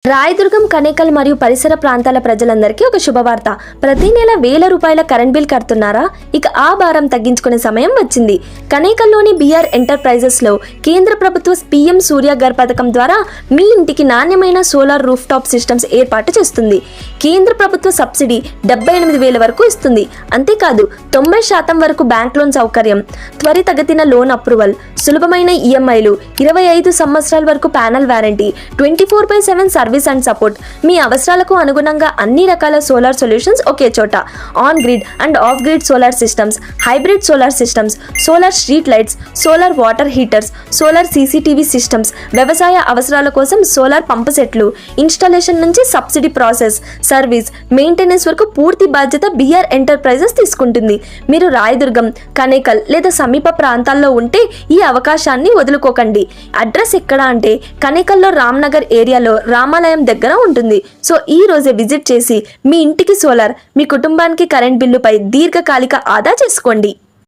రాయదుర్గం, కనేకల్ మరియు పరిసర ప్రాంతాల ప్రజలందరికీ ఒక శుభవార్త. ప్రతి నెల ₹1000 కరెంట్ బిల్ కడుతున్నారా? ఇక ఆ భారం తగ్గించుకునే సమయం వచ్చింది. కనేకల్లోని బిఆర్ ఎంటర్ప్రైజెస్ లో కేంద్ర ప్రభుత్వ పీఎం సూర్యఘర్ పథకం ద్వారా మీ ఇంటికి నాణ్యమైన సోలార్ రూఫ్ టాప్ సిస్టమ్స్ ఏర్పాటు చేస్తుంది. కేంద్ర ప్రభుత్వ సబ్సిడీ 78,000 వరకు ఇస్తుంది. అంతేకాదు 90% వరకు బ్యాంక్ లోన్ సౌకర్యం, త్వరితగతిన లోన్ అప్రూవల్, సులభమైన ఈఎంఐలు, 25 సంవత్సరాల వరకు panel warranty, 24/7 service and support. మీ అవసరాలకు అనుగుణంగా అన్ని రకాల సోలార్ సొల్యూషన్స్ ఒకే చోట. On grid and off grid solar systems, hybrid solar systems, solar street lights, solar water heaters, solar CCTV systems, వ్యవసాయ అవసరాల కోసం సోలార్ పంపు సెట్లు, ఇన్స్టాలేషన్ నుంచి సబ్సిడీ ప్రాసెస్, సర్వీస్, మెయింటెనెన్స్ వరకు పూర్తి బాధ్యత బిఆర్ ఎంటర్ప్రైజెస్ తీసుకుంటుంది. మీరు రాయదుర్గం, కనేకల్ లేదా సమీప ప్రాంతాల్లో ఉంటే ఈ అవకాశాన్ని వదులుకోకండి. అడ్రస్ ఎక్కడ అంటే కనేకల్లో రామ్నగర్ ఏరియాలో రామాలయం దగ్గర ఉంటుంది. సో ఈ రోజే విజిట్ చేసి మీ ఇంటికి సోలార్, మీ కుటుంబానికి కరెంట్ బిల్లుపై దీర్ఘకాలిక ఆదా చేసుకోండి.